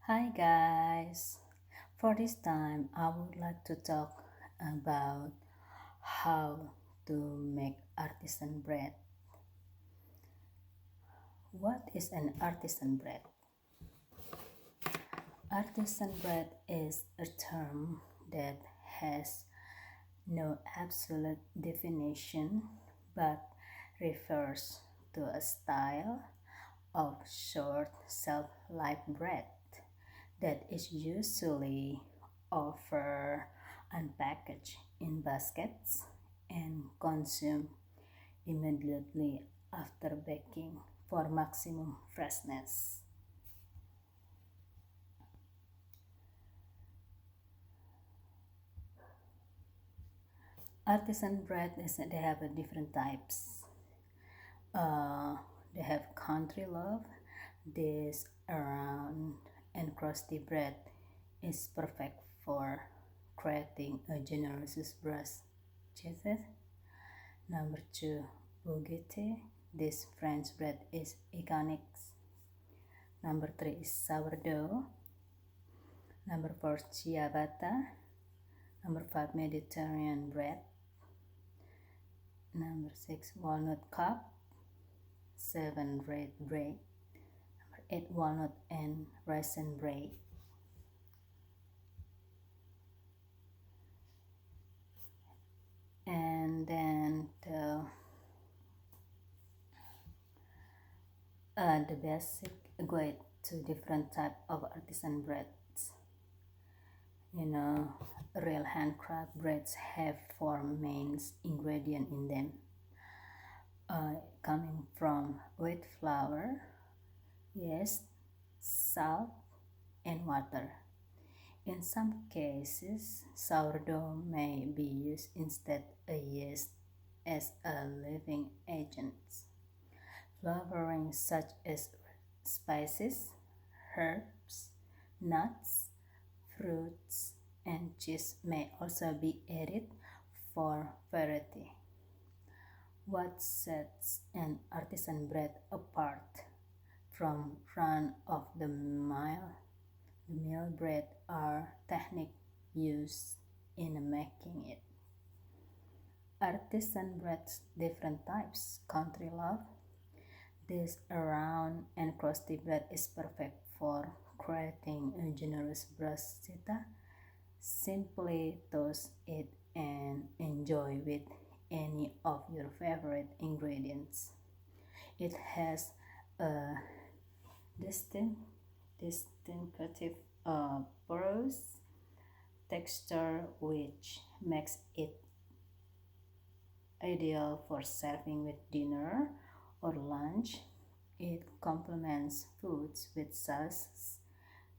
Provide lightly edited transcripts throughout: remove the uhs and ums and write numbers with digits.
Hi guys! For this time, I would like to talk about how to make artisan bread. What is an artisan bread? Artisan bread is a term that has no absolute definition but refers to a style of short shelf-life bread that is usually offered unpackaged in baskets and consumed immediately after baking for maximum freshness. Artisan bread is they have a different types. Uh, they have country love. This around and crusty bread is perfect for creating a generous brush cheese. Number two, baguette. This French bread is iconic. Number three is sourdough. Number four, ciabatta. Number five, Mediterranean bread. Number six, walnut cup. Seven, red bread. Number eight, walnut and raisin bread. And then the basic guide to different type of artisan breads. Real handcraft breads have four main ingredients in them, coming from wheat flour, yeast, salt, and water. In some cases, sourdough may be used instead of yeast as a leavening agent. Flavoring such as spices, herbs, nuts, fruits, and cheese may also be added for variety. What sets an artisan bread apart from run-of-the-mill bread are techniques used in making it. Artisan breads different types. Country love. This round and crusty bread is perfect for creating a generous bruschetta. Simply toast it and enjoy with any of your favorite ingredients. It has a distinct, distinctive porous texture which makes it ideal for serving with dinner or lunch. It complements foods with sauces,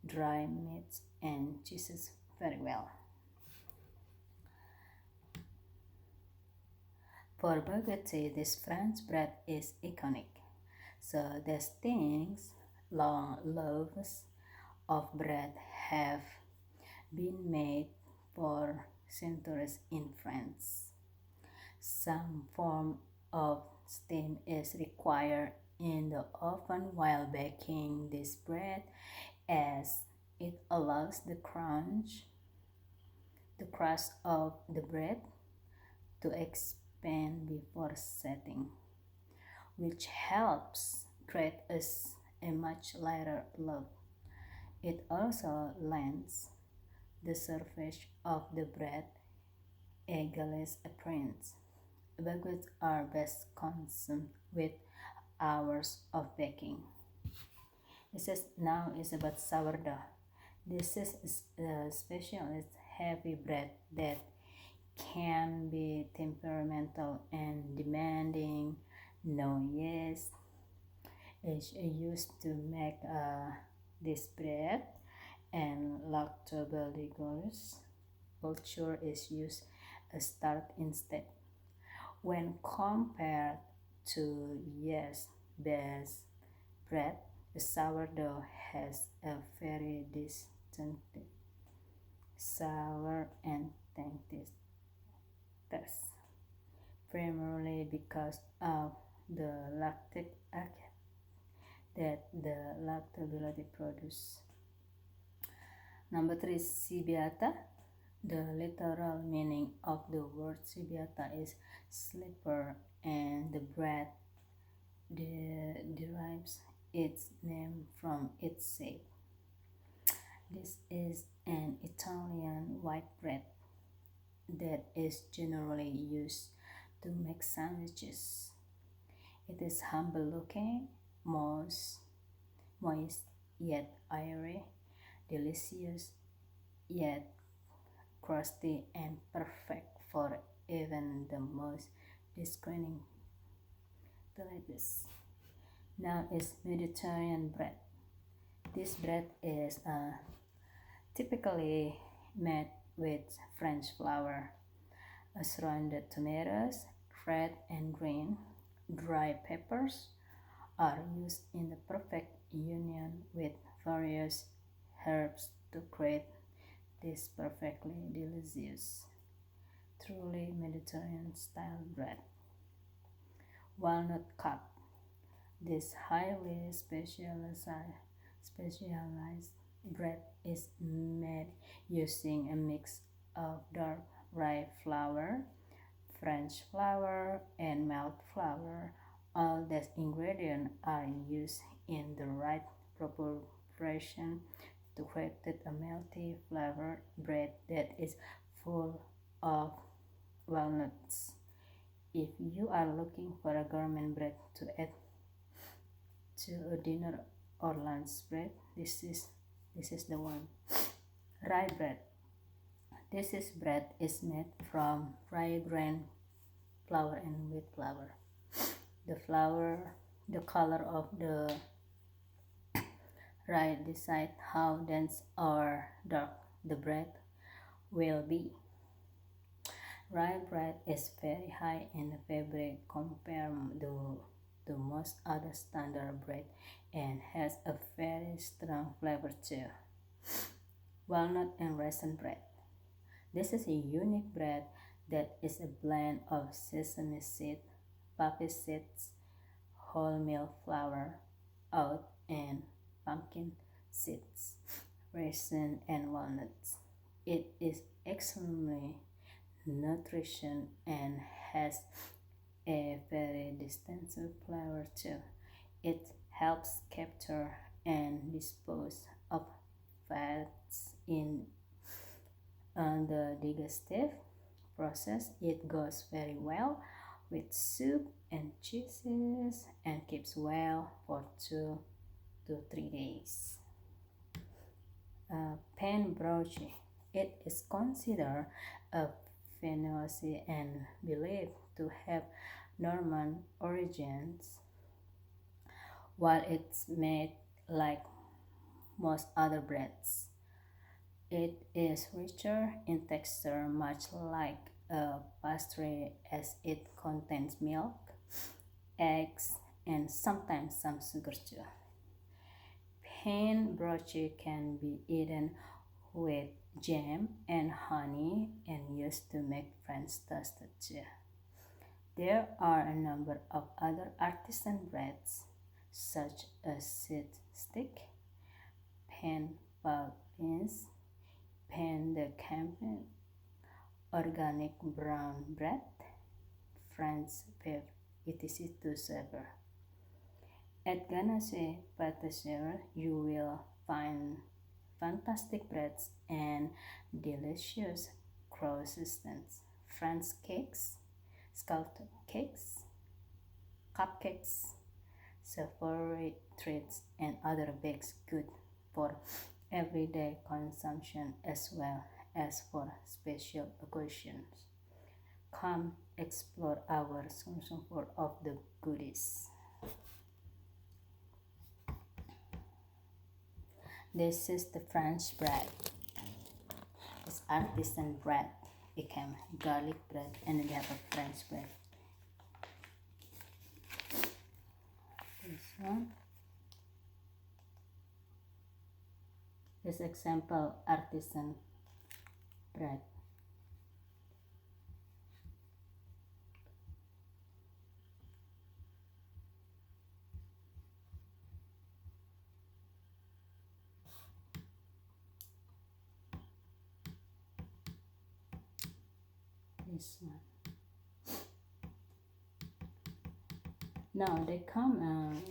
dry meats, and cheeses very well. For baguette, this French bread is iconic. So the things long loaves of bread have been made for centuries in France. Some form of steam is required in the oven while baking this bread as it allows the crust of the bread to expand before setting, which helps create a much lighter loaf. It also lends the surface of the bread a glaze appearance. Baguettes are best consumed with hours of baking. This is now is about sourdough. This is a specialist heavy bread that can be temperamental and demanding. No yeast is used to make this bread, and lactobacillus culture is used as start instead. When compared to yeast-based bread, the sourdough has a very distinctive sour and tangy taste, primarily because of the lactic acid that the lactobacillus produce. Number three, ciabatta. The literal meaning of the word ciabatta is slipper, and the bread derives its name from its shape. This is an Italian white bread that is generally used to make sandwiches. It is humble looking, moist yet airy, delicious yet crusty, and perfect for even the most discerning palates. Now is Mediterranean bread. This bread is typically made with French flour, surrounded tomatoes, red and green, dry peppers are used in the perfect union with various herbs to create this perfectly delicious, truly Mediterranean style bread. Walnut cup. This highly specialized bread is made using a mix of dark rye flour, French flour, and malt flour. All these ingredients are used in the right proportion to create a melty flavored bread that is full of walnuts. If you are looking for a gourmet bread to add to a dinner or lunch bread, this is the one. Rye bread. This bread is made from rye grain flour and wheat flour. The color of the rye decide how dense or dark the bread will be. Rye bread is very high in fiber compared to most other standard bread and has a very strong flavor too. Walnut and raisin bread. This is a unique bread that is a blend of sesame seed, poppy seeds, wholemeal flour, oat, and pumpkin seeds, raisin, and walnuts. It is extremely nutrition and has a very distinctive flavor too. It helps capture and dispose of fats in the digestive process. It goes very well with soup and cheeses and keeps well for 2 to 3 days. Pan broche. It is considered a fantasy and believed to have Norman origins. While it's made like most other breads, it is richer in texture, much like a pastry, as it contains milk, eggs, and sometimes some sugar too. Pain broche can be eaten with jam and honey and used to make French toast too. There are a number of other artisan breads, such as seed stick, pan beans, pan de campagne, organic brown bread, French beef, etc. to savor. At Ganache Patisserie, you will find fantastic breads and delicious croissants, French cakes, scalloped cakes, cupcakes, savory treats, and other baked goods for everyday consumption as well as for special occasions. Come explore our section for of the goodies. This is the French bread. It's artisan bread. It can garlic bread and then we have a French bread. This one. This example artisan bread. this one. Now they come,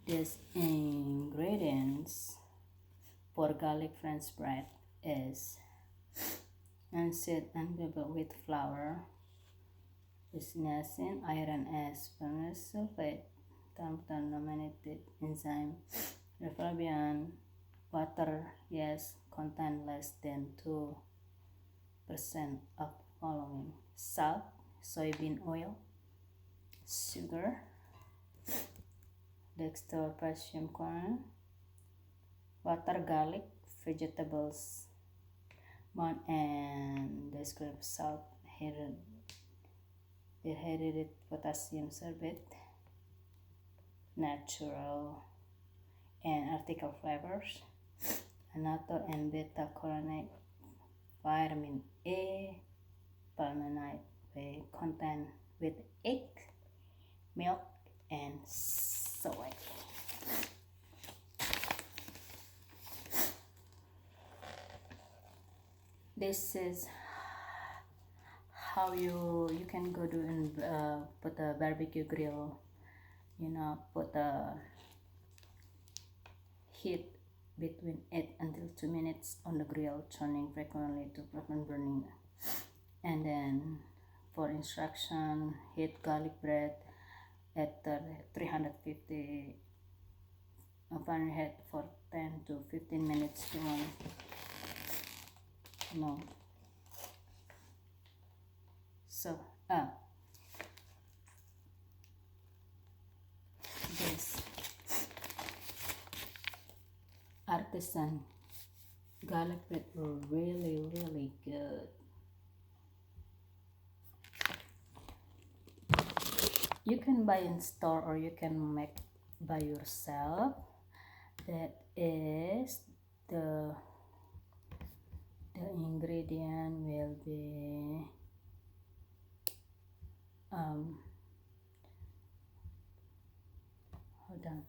these ingredients for garlic French bread is unsealed and doubled with flour, is niacin, iron S, permanganate sulfate, terpenominated enzyme, riboflavin, water, yes, contain less than 2% of following: salt, soybean oil, sugar, dextrose, corn, water, garlic, vegetables, one, and describe salt, dehydrated potassium sorbate, natural and artificial flavors, annatto and beta carotene, vitamin A, palmitoid, content with egg, milk, and soy. This is how you can go to and put a barbecue grill, put a heat between 8 until 2 minutes on the grill, turning frequently to prevent burning. And then for instruction, heat garlic bread at 350 Fahrenheit for 10 to 15 minutes to one. No. So, this Artisan garlic bread were really good. You can buy in store or you can make by yourself. That is the ingredient will be hold on.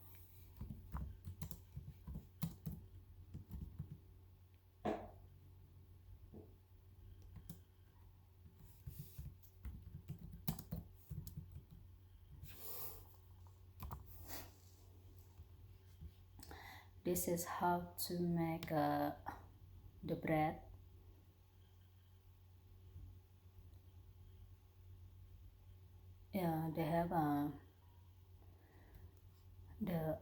This is how to make the bread. Yeah, they have the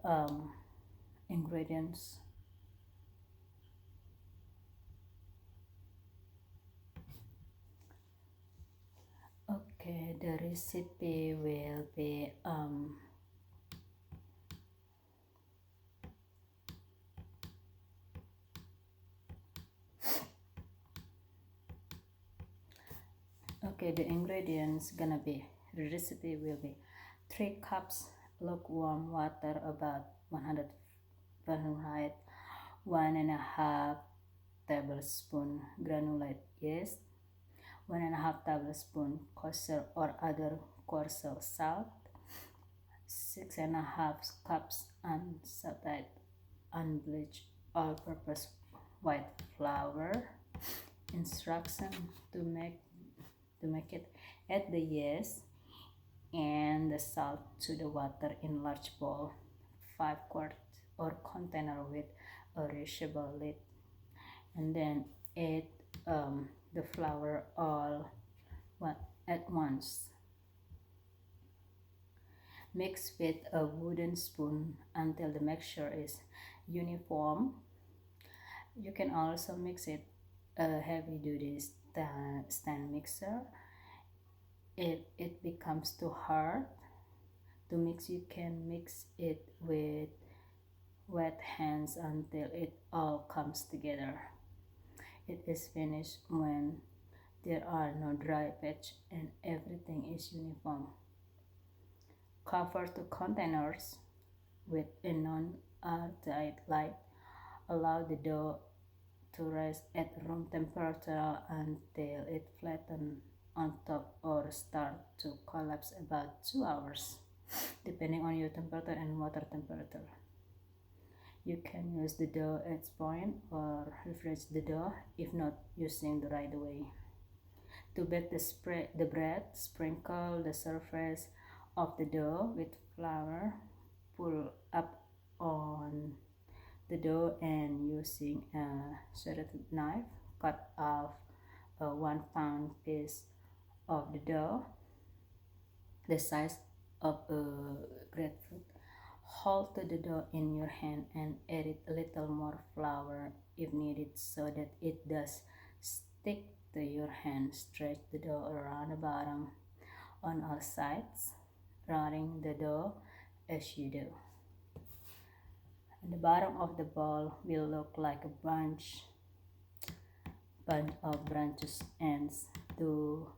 ingredients. Okay, the recipe will be okay, the ingredients gonna be, the recipe will be 3 cups lukewarm water about 100 Fahrenheit, 1.5 tablespoon granulate yeast, 1.5 tablespoon kosher or other coarse salt, 6.5 cups unsalted unbleached all-purpose white flour. Instruction to make it: add the yeast and the salt to the water in large bowl, 5 quart or container with a reusable lid, and then add the flour all at once. Mix with a wooden spoon until the mixture is uniform. You can also mix it a heavy duty stand mixer. If it becomes too hard to mix, you can mix it with wet hands until it all comes together. It is finished when there are no dry patch and everything is uniform. Cover the containers with a non-airtight lid. Allow the dough to rest at room temperature until it flattens on top or start to collapse about 2 hours, depending on your temperature and water temperature. You can use the dough at point or refresh the dough if not using the right way. To bake the bread, sprinkle the surface of the dough with flour. Pull up on the dough and using a serrated knife, cut off a 1 pound piece of the dough, the size of a grapefruit. Hold the dough in your hand and add it a little more flour if needed so that it does stick to your hand. Stretch the dough around the bottom on all sides, rounding the dough as you do. And the bottom of the ball will look like a bunch of branches ends. Do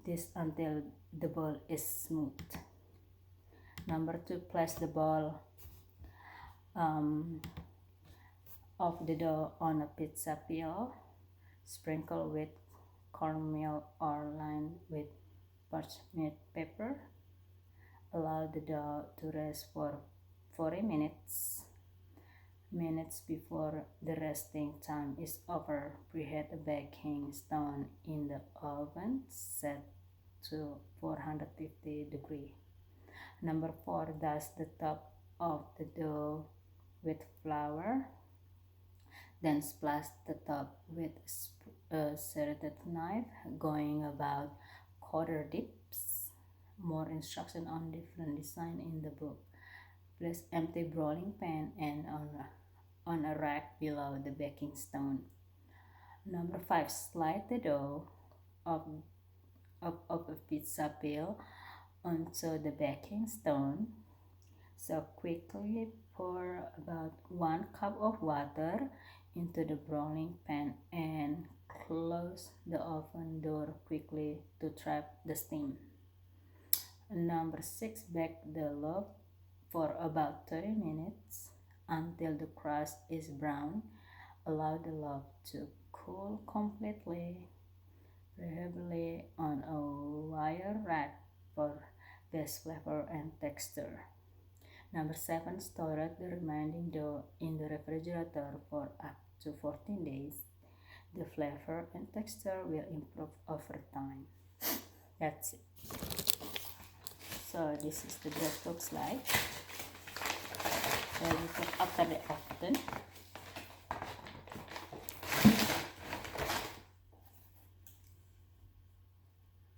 this until the ball is smooth. Number 2, place the ball of the dough on a pizza peel. Sprinkle with cornmeal or line with parchment paper. Allow the dough to rest for 40 minutes. Before the resting time is over, preheat a baking stone in the oven set to 450 degrees. Number 4, dust the top of the dough with flour. Then splash the top with a serrated knife, going about quarter dips. More instruction on different design in the book. Place empty broiling pan and on a rack below the baking stone. Number 5, slide the dough of a pizza peel onto the baking stone. So quickly pour about 1 cup of water into the broiling pan and close the oven door quickly to trap the steam. Number 6, bake the loaf for about 30 minutes until the crust is brown. Allow the loaf to cool completely, preferably on a wire rack for best flavor and texture. Number 7, store the remaining dough in the refrigerator for up to 14 days. The flavor and texture will improve over time. That's it. So this is the bread looks like. Ready to cook after the oven.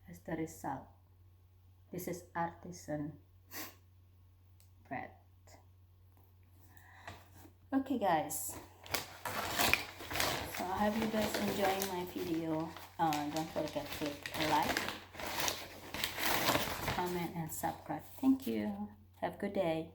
As the result, this is artisan bread. Okay guys, so I hope you guys enjoying my video. Don't forget to click like, comment and subscribe. Thank you. Have a good day.